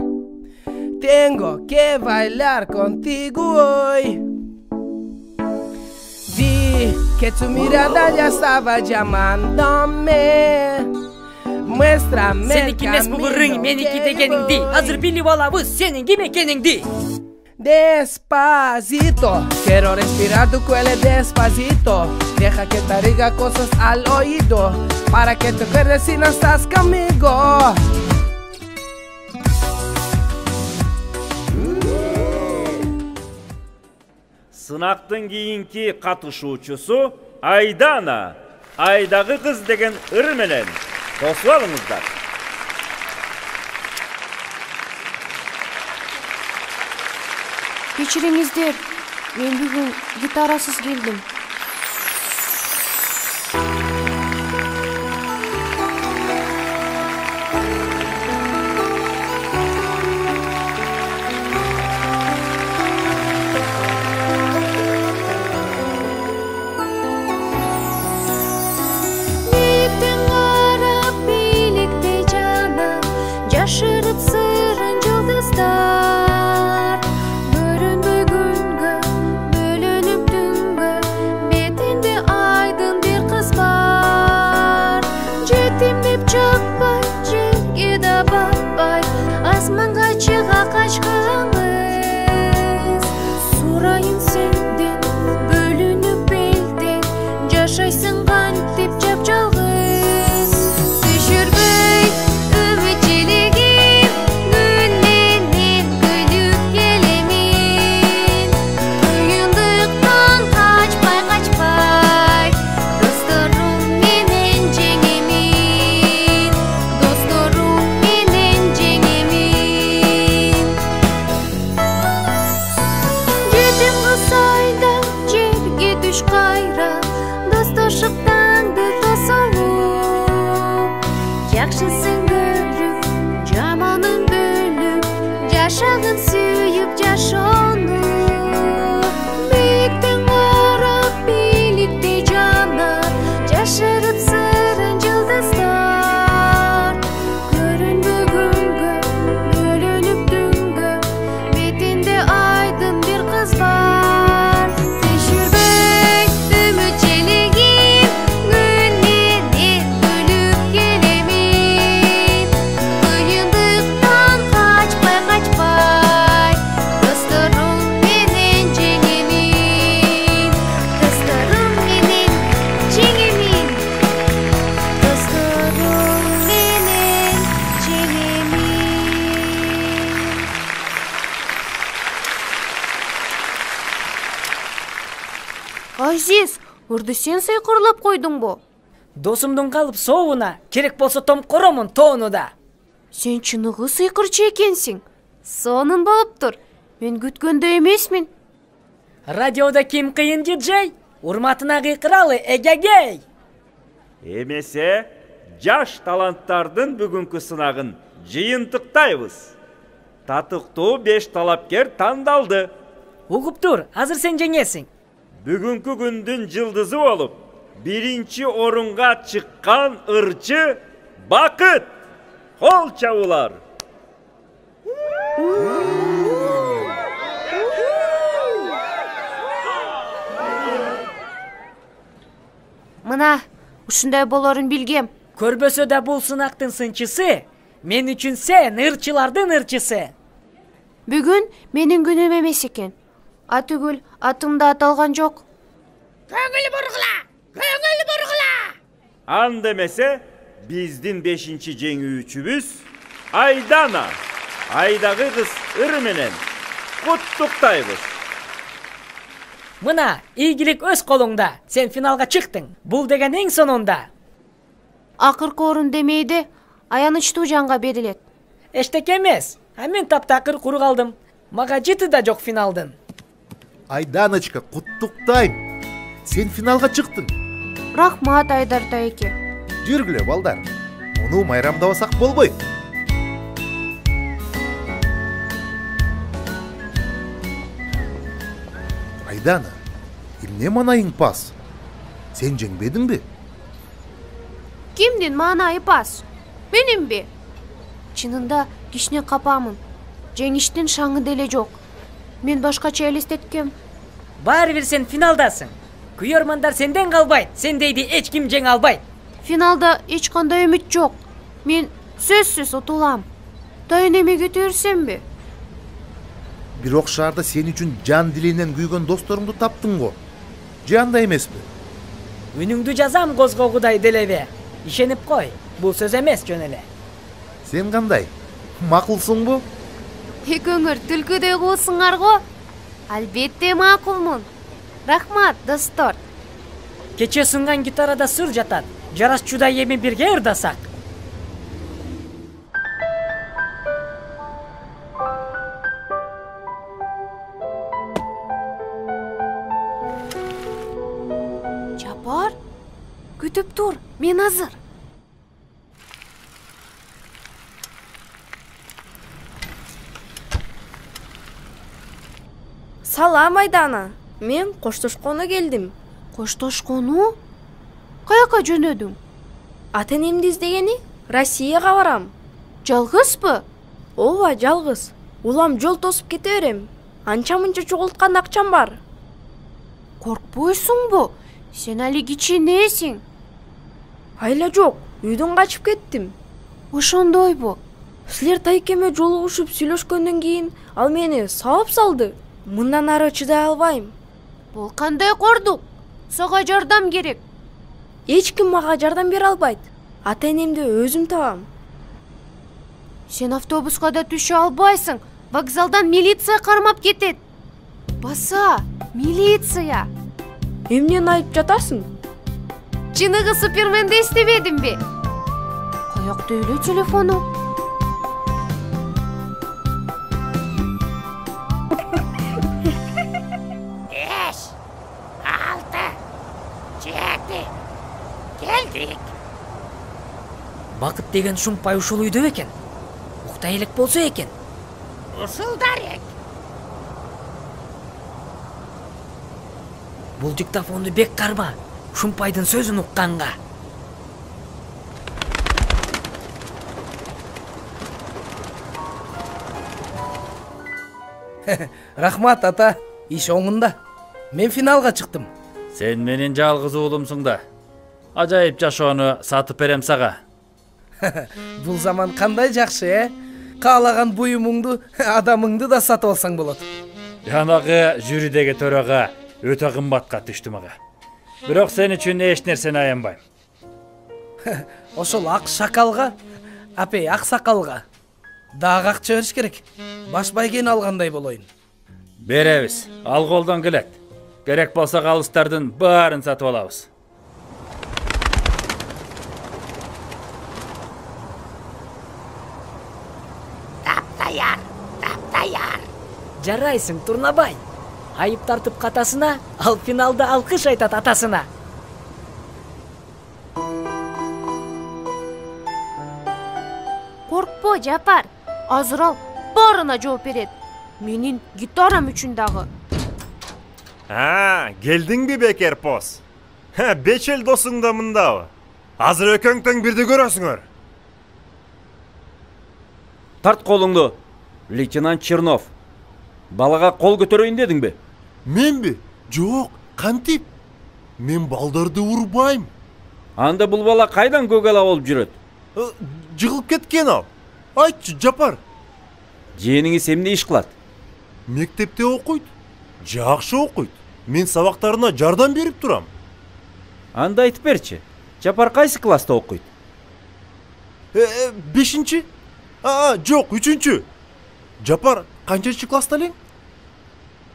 Tengo que bailar contigo hoy. que tu mirada ya estaba llamándome. Muéstrame Senin kimles bu gırrın meniki degenin di. Hazır bilip alabız senin kim ekenin di. Despacito, quiero respirar tu cuello despacito. Deja que te diga cosas al oído, para que te acuerdes si no estás conmigo. Сынақтың кейінки қатышуучусу Айдана, Айдағы қыз деген ыр менен қосып алыңыздар. Кечириңиздер, мен бүгүн гитарасыз келдим. Жашырып сырын жұлдыздар, көрінбей күнге, бөлініп түнге, бетінде айдын бір қыз бар. Жетем деп жақпай, жерге де батпай, асманға шыға қашқан қыз. Сұрайын сенден, бөлініп белден, жашайсың қантип жап-жалғыз. Düşürбей үмітчілігім, гүлленіп гүліп келемін. Қиындықтан қачпай, достарым менен жеңемін. Достарым менен жеңемін. Жетім қыз айда жерге түш қайра, досташықтанды тосылып. Жақшысын көріп, жаманын бөліп, жашағын сүйіп жашонып. Биіктен қарап биікте жанар, жашырып сырын жұлдыздар. Көрінбей күнге, бөлініп түнге, бетінде айдын бір қыз бар. Düşürбей үмітчілігім, гүлленіп гүліп келемін. Қиындықтан қачпай, достарым менен жеңемін. Достарым менен жеңемін. Достарым менен жеңемін. Азиз, ырды сен сыйқырлап қойдың бо? Досымдың қалып соуына, керек болса том коромун тоону да. Сен чыныгы сыйкырчы экенсиң. Сонун болуп тур. Мен күткөндөй эмесмин. Радиода ким кыйын диджей? Урматына кыйкыралы эгегей. Эмесе, жаш таланттардын бүгүнкү сынагын жыйынтыктайбыз. Татыктуу 5 талапкер тандалды. Угуп тур, азыр сен жеңесиң. Бүгүнкү күндүн жылдызы болуп, 1-чи орунга чыккан ырчы Бакыт. Кол чабуулар. Мына, ушундай болорун билгем. Көрбөсө да бул сынактын сынчысы, мен үчүн сен ырчылардын ырчысы. Бүгүн менин күнүм эмес экен. Атүгүл атымда аталган жок. Көңүл бургула! Көңүл бургула! Андемесе, биздин 5-чи жеңүүчүбүз Айдана, Айдагы кыз ыр менен куттуктайбыз. Мына, ийгилик өз колуңда. Сен финалга чыктың. Бул деген эң сонунда. Акыркы орун демейди, аянычтуу жанга берилет. Эчтеке эмес. Мен таптакыр куру калдым. Мага жыты да жок финалдын. Айданочка, куттуктайм. Сен финалга чыктың. Рахмат, Айдар тайке. Жүргүлө, балдар. Муну майрамдабасак болбойт. Айдана, эмне манайың пас? Сен жеңбедиңби? Кимдин маанайы пас? Менимби? Чынында кичине капамын. Жеңиштин шаңы деле жок. Мен башкача элестеткем. Баары бир сен финалдасың. Күйөрмандар сенден калбайт. Сендейди эч ким жеңе албайт. Финалда эч кандай үмүт жок. Мен сөзсүз утулам. Дайын эме кете берсемби? Бирок шаарда сен үчүн жан дилинен күйгөн досторуңду таптың го. Же андай эмеспи? Үнүңдү жазам козгогудай делебе. Ишенип кой. Бул сөз эмес жөн эле. Сен кандай? Макулсуңбу? Экөөңөр түлкүдөй куусуңар го? Албетте макулмун. Рахмат, достор. Кече сынган гитарада сыр жатат. Жарашчудай эми бирге ырдасак. Жапар, күтүп тур, мен азыр. Салам Айдана. Мен коштошкону келдим. Коштошкону? Каяка жөнөдүң? Ата-энемди издегени Россияга барам. Жалгызбы? Ооба, жалгыз. Улам жол тосуп кете берем. Анча-мынча чогулткан акчам бар. Коркпойсуңбу? Сен али кичинесиң. Айла жок, үйдөн качып кеттим. Ошондойбу? Силер Тайкеме жолугушуп сүйлөшкөндөн кийин ал мени сабап салды. Мындан ары чыдай албайм. Бул кандай кордук? Сага жардам керек. Эч ким мага жардам бере албайт. Ата-энемди өзүм табам. Сен автобуска да түшө албайсың. Вокзалдан милиция кармап кетет. Баса, милиция. Эмнени айтып жатасың? Чыныгы Суперменди эстебедимби? Каякта эле телефону? Келдик. Бакыт деген шумпай ушул үйдө экен. Уктай элек болсо экен. Ушулдар эк. Бул диктофонду бек карма. Шумпайдын сөзүн укканга. Рахмат ата, иш оңунда. Мен финалга чыктым. Сен менин жалгыз уулумсуң да. Ажайып жашоону сатып берем сага. Бул заман кандай жакшы, Каалаган буюмуңду, адамыңды да сатып алсаң болот. Жанагы жюридеги төрага өтө кымбатка түштү мага. Бирок сен үчүн эч нерсени аянбайм. Ошол ак шакалга, апей ак сакалга дагы акча бериш керек. Баш байгени алгандай болоюн. Беребиз, ал колдон келет. Керек болсо калыстардын баарын сатып алабыз. Таптаяр. Жарайсың, Турнабай. Айып тартып катасына, ал финалда алкыш айтат атасына. Коркпо, Жапар. Азыр ал баарына жооп берет. Менин гитарам үчүн дагы. Келдиңби бекер пос? 5 эл досуң да мындабы? Азыр экөөң тең бирди көрөсүңөр. Тарт колуңду, лейтенант Чернов. Балага кол көтөрөйүн дедиңби? Менби? Жок, кантип? Мен балдарды урбайм. Анда бул бала кайдан көгала болуп жүрөт? Жыгылып кеткен ал. Айтчы, Жапар. Жээниңиз эмне иш кылат? Мектепте окуйт. Жакшы окуйт. Мен сабактарына жардам берип турам. Анда айтып берчи. Жапар кайсы класста окуйт? 5-чи? Жок, 3-чү. Жапар канчанчы класста элең?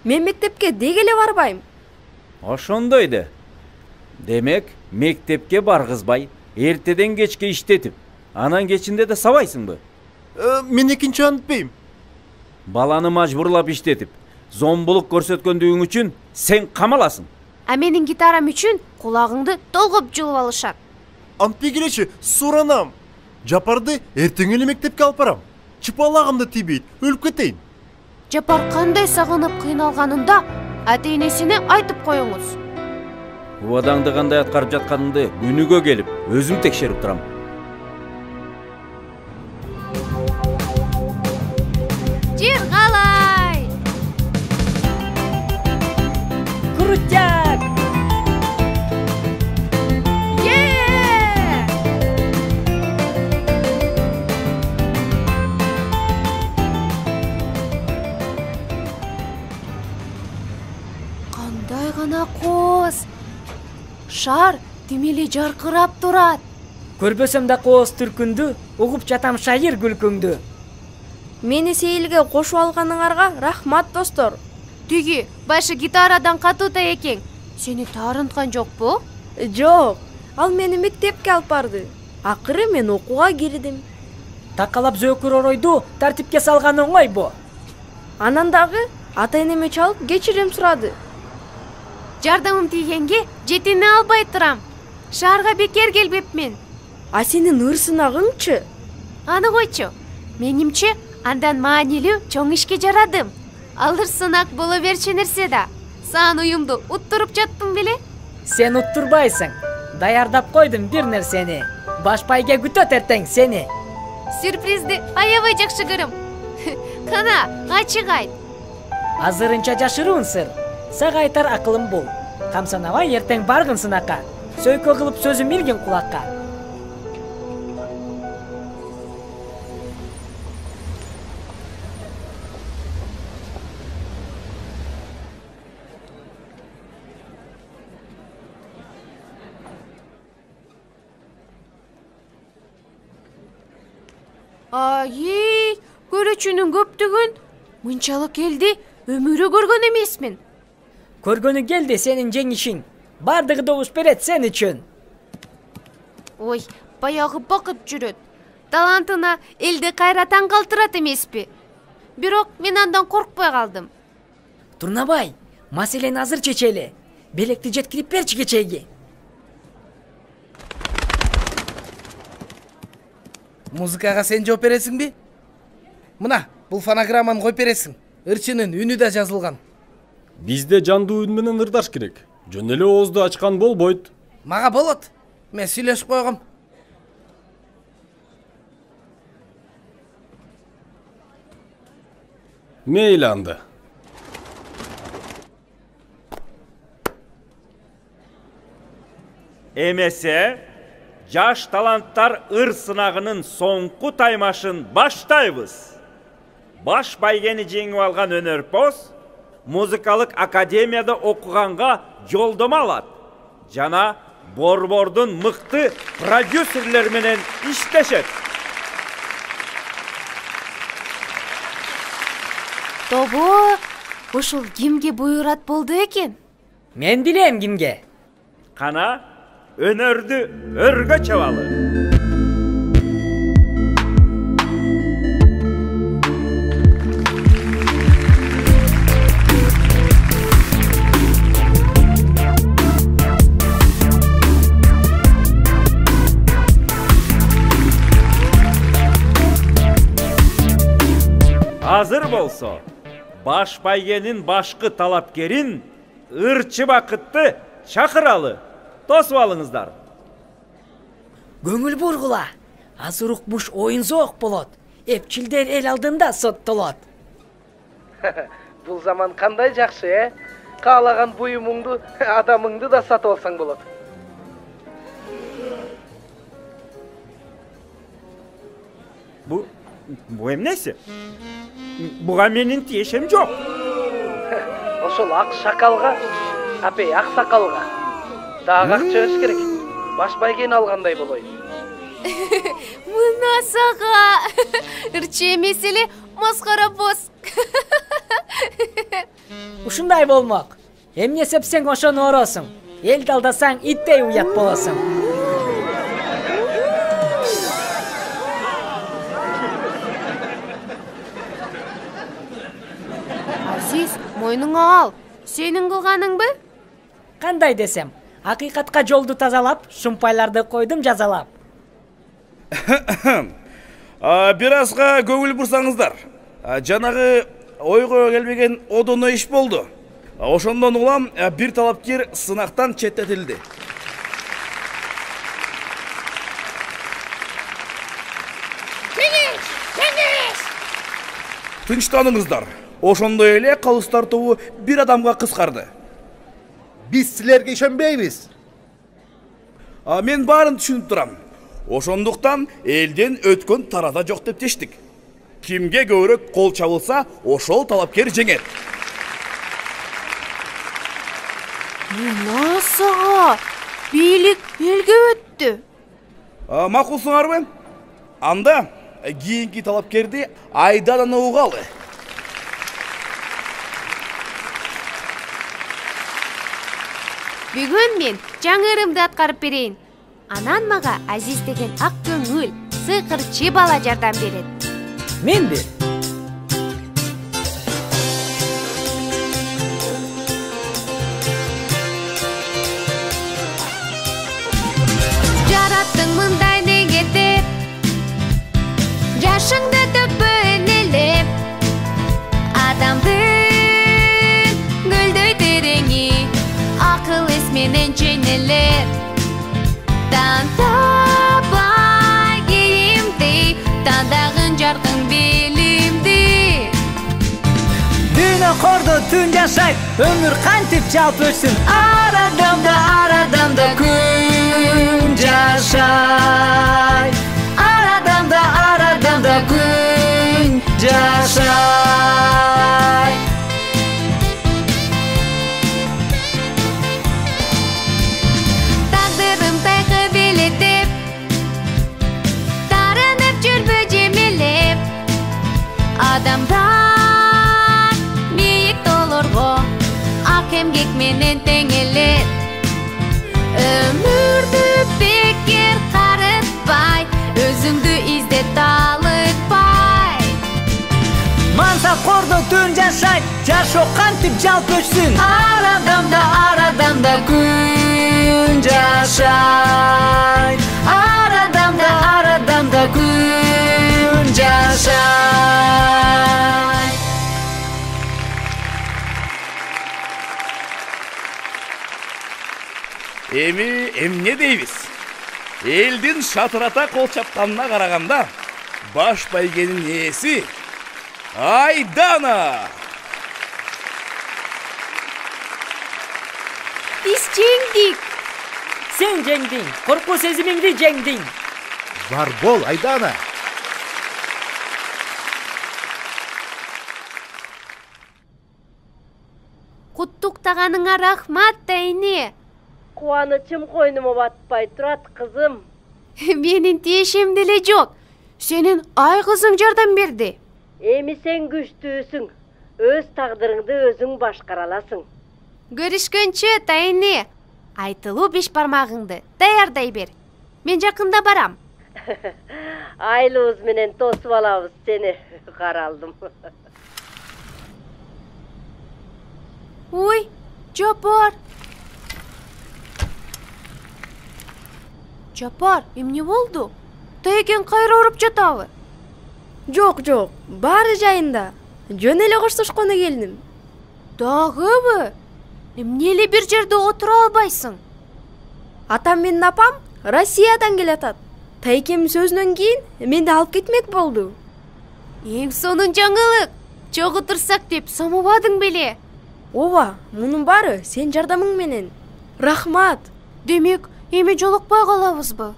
Мен мектепке деги эле барбайм. Ошондойду. Демек, мектепке баргызбай, эртеден кечке иштетип, анан кечинде да сабайсыңбы? Мен экинчи антпейм. Баланы мажбурлап иштетип, зомбулук көрсөткөндүгүң үчүн сен камаласың. А менин гитарам үчүн кулагыңды толгоп жулуп алышат. Антпей келечи, суранам. Жапарды эртең эле мектепке алып барам. Чыпалагымды тийбейт, өлүп кетейин. Жапар кандай сагынып кыйналганында ата-энесине айтып коюңуз. Убадаңды кандай аткарып жатканыңды күнүгө келип, өзүм текшерип турам. Жер калай! Крутяк! шаар тим эле жаркырап турат. Көрбөсөм да кооз түркүңдү, угуп жатам шайыр күлкүңдү. Мени сейилге кошуп алганыңарга рахмат достор. Тиги башы гитарадан катуута экең. Сени таарынткан жокпу? Жок, ал мени мектепке алып барды. Акыры мен окууга кирдим. Такалап зөөкүр оройду тартипке салган оңойбу. Анан дагы ата-энеме чалып кечирим сурады. Жардамым тийгенге жетине албай турам. Шаарга бекер келбепмин. А сенин ырсынагыңчы? Аны койчу. Менимче андан маанилүү чоң ишке жарадым. Ал ырсынак боло берчү нерсе да. Саан уюмду уттуруп жаттым беле? Сен уттурбайсың. Даярдап койдум бир нерсени. Баш байге күтөт эртең сени. Сюрпризди аябай жакшы көрөм. Кана, ачык айт. Азырынча жашыруун сыр. Сага айтар акылым бул. Камсанабай эртең баргын сынакка. Сөйкө кылып сөзүм иргин кулакка. Ай, көрүүчүнүн көптүгүн мынчалык элди өмүрү көргөн эмесмин. Көргөнү келди сенин жеңишиң. Бардыгы добуш берет сен үчүн. Ой, баягы бакыт жүрөт. Талантына элди кайра таң калтырат эмеспи? Бирок мен андан коркпой калдым. Турнабай, маселени азыр чечели. Белекти жеткирип берчи кечеги. Музыкага сен жооп бересиңби? Мына, бул фонограмманы коюп бересиң. Ырчынын үнү да жазылган. Бизде жандуу үн менен ырдаш керек. Жөн эле оозду ачкан болбойт. Мага болот. Мен сүйлөшүп койгом. Мейли анда. Эмесе, жаш таланттар ыр сынагынын соңку таймашын баштайбыз. Баш байгени жеңип алган өнөрпоз музыкалык академияда окуганга жолдомо алат. Жана борбордун мыкты продюсерлери менен иштешет. Тобо, ушул кимге буйрат болду экен? Мен билем кимге. Кана, өнөрдү өргө чабалы. Азыр болсо, баш байгенин башкы талапкерин ырчы бакытты чакыралы. Тосуп алыңыздар. Көңүл бургула. Азыр укмуш оюн зоок болот. Эпчилдер эл алдында соттолот. Бул заман кандай жакшы, Каалаган буюмуңду, адамыңды да сатып алсаң болот. Бу эмнеси? Буга менин тиешем жок. Ошол ак шакалга, апей ак сакалга дагы акча бериш керек. Баш байгени алгандай болой. Мына сага ырчы эмес эле маскара боз. Ушундай болмок. Эмне сепсең ошону оросуң. Эл алдасаң иттей уят болосуң. Азиз, мойнуңа ал. Сенин кылганыңбы? Кандай десем, акыйкатка жолду тазалап, шумпайларды койдум жазалап. Бир азга көңүл бурсаңыздар. Жанагы ойго келбеген одоно иш болду. Ошондон улам бир талапкер сынактан четтетилди. Тынчтаныңыздар. Ошондой эле калыс тартуу бир адамга кыскарды. Биз силерге ишенбейбиз. Мен баарын түшүнүп турам. Ошондуктан элден өткөн тарада жок деп чечтик. Кимге көбүрөөк кол чабылса, ошол талапкер жеңет. Мына сага бийлик элге өттү. Макулсуңарбы? Анда кийинки талапкерди Айдананы угалы. Бүгүн мен жаңы ырымды аткарып берейин. Анан мага Азиз деген ак көңүл, сыйкырчы бала жардам берет. Менби? Жараттың мындай неге деп, жашыңды төкпө энелеп, адамдын гүлдөй тереңи, акыл эс менен чейнелер. Тантабай кийимди, тандагын жаркын билимди. Дүйнө кордо түн жашайт, өмүр кантип жалп өтсүн. Арадамда күн жашай. Арадамда күн жашай. Тагдырым тайгы белетеп, тарынып жүрбө жемелеп. Адамдар бийик тоолорго ак эмгек менен теңелет. Өмүрдү бекер карытпай, өзүңдү издеп талыкпай. Мансап кордо түн жашайт, жашоо кантип жалп өтсүн. Арадамда күн жашай. Арадамда күн жашай. Эмне дейбиз? Элдин шатырата кол чапканына караганда баш байгенин ээси Айдана. Биз жеңдик. Сен жеңдиң, коркуу сезимиңди жеңдиң. Бар бол, Айдана. Куттуктаганыңа рахмат, Тайне. Кубанычым койнума батпай турат, кызым. Менин тиешем деле жок. Сенин ай кызың жардам берди. Эми сен күчтүүсүң. Өз тагдырыңды өзүң башкара аласың. Көрүшкөнчө, Тайне. Айтылуу беш бармагыңды даярдай бер. Мен жакында барам. Айлыбыз менен тосуп алабыз сени, каралдым. Ой, Жапар. Жапар, эмне болду? Тайкен кайра уруп жатабы? Жок, баары жайында. Жөн эле коштошконо келдим. Дагыбы? Эмне эле бир жерде отура албайсың? Атам менен апам Россиядан келатат. Тайкем сөзүнөн кийин менди алып кетмек болду. Эң сонун жаңылык. Чогуу турсак деп самабадың беле? Ооба, мунун баары сен жардамың менен. Рахмат. Демек, эми жолукпай калабызбы?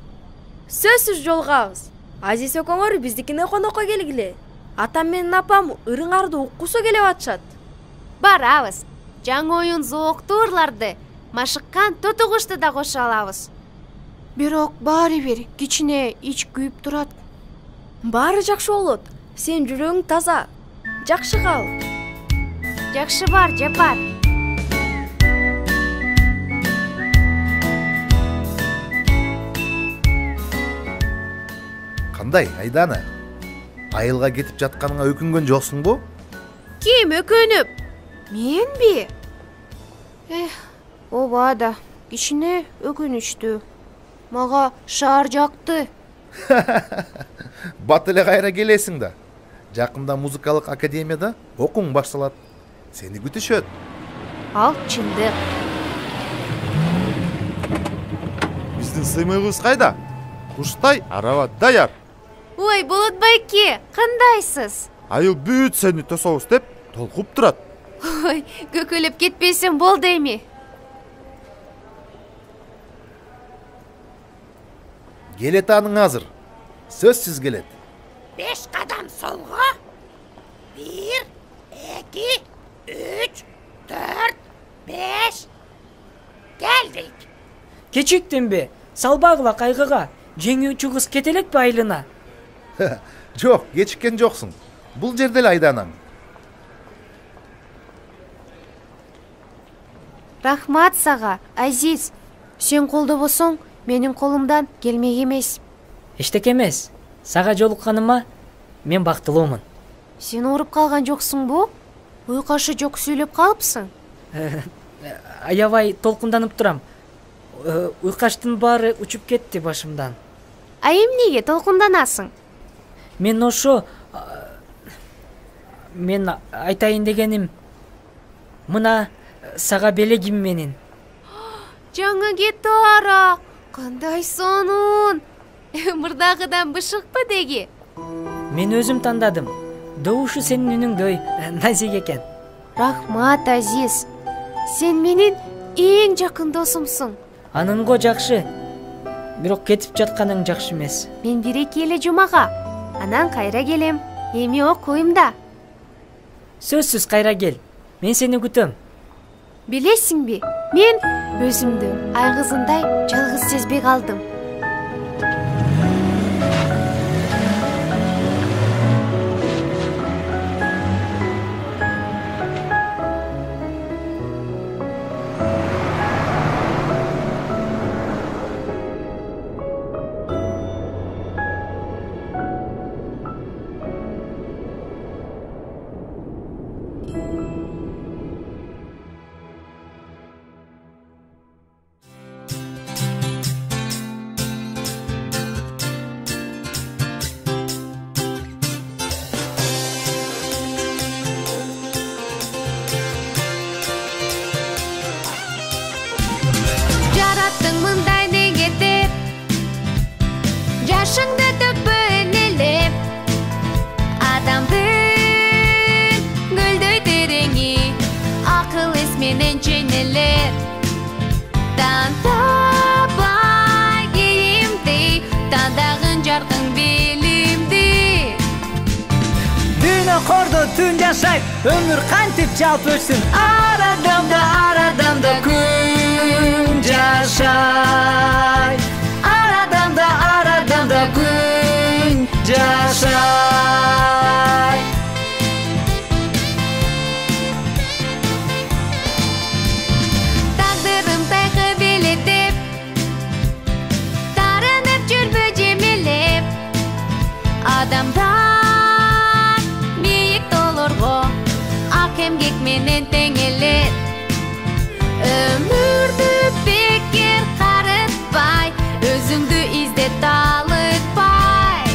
Сөзсүз жолугабыз. Азиз экөөңөр биздикине конокко келгиле. Атам менен апам ырыңарды уккусу келип атышат. Барабыз. Жаңы оюн зооктуурларды, машыккан тоту кушту да кошо алабыз. Бирок баары бир кичине ич күйүп турат. Баары жакшы болот. Сен жүрөгүң таза. Жакшы кал. Жакшы бар, Жапар. Кандай, Айдана? Айылга кетип жатканыңа өкүнгөн жоксуңбу? Ким өкөнүп? Менби? Ооба да, кичине өкүнүчтүү. Мага шаар жакты. Бат эле кайра келесиң да. Жакында музыкалык академияда окуң башталат. Сени күтүшөт. Ал чындык. Биздин сыймыйбыз кайда? Куштай араба даяр. Ой, Болот байке, кандайсыз? Айыл бүт сени тособуз деп толкуп турат. Ой, көкөлөп кетпесем болду эми. Келет аның азыр. Сөзсүз келет. 5 кадам солго. 1, 2, 3, 4, 5. Келдик. Кечиктимби? Салбагыла кайгыга. Жеңүүчү кыз кете элекпи айылына? Жок, кечиккен жоксуң. Бул жерде эле Айданаң. Рахмат сага, Азиз. Сен колдобосоң, менин колумдан келмек эмес. Эчтеке эмес. Сага жолукканыма мен бактылуумун. Сен ооруп калган жоксуңбу? Уйкашы жок сүйлөп калыпсың? Аябай толкунданып турам. Уйкаштын баары учуп кетти башымдан. А эмнеге толкунданасың? Мен айтайын дегеним, мына сага белегим менин. Жаңы гитара, кандай сонун. Мурдагыдан бышыкпы деги? Мен өзүм тандадым. Добушу сенин үнүңдөй назик экен. Рахмат, Азиз. Сен менин эң жакын досумсуң. Анынго жакшы. Бирок кетип жатканың жакшы эмес. Мен бир-эки эле жумага, анан кайра келем. Эми окуйм да. Сөзсүз кайра кел. Мен сени күтөм. Билесиңби, мен өзүмдү айгызындай жалгыз сезбей калдым. Жашыңды төпөлелеп, адамдын гүлдөй тереңи, акыл эс менен чейнелер. Тантабай кийимди, тандагын жаркын билимди. Дүйнө кордо түн жашайт, өмүр кантип жалп өтсүн. Арадамда күн жашайт. Арадамда күн жашай. Тагдырым тайгы белетеп, тарынып жүрбө жемелеп. Адамдар бийик тоолорго ак эмгек менен теңелет. Өмүрдү бекер карытпай, өзүңдү изде талыкпай.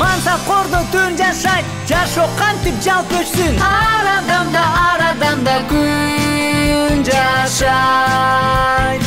Мансап кордо түн жашайт, жашоо кантип жалп өчсүн. Арадамда күн жашайт.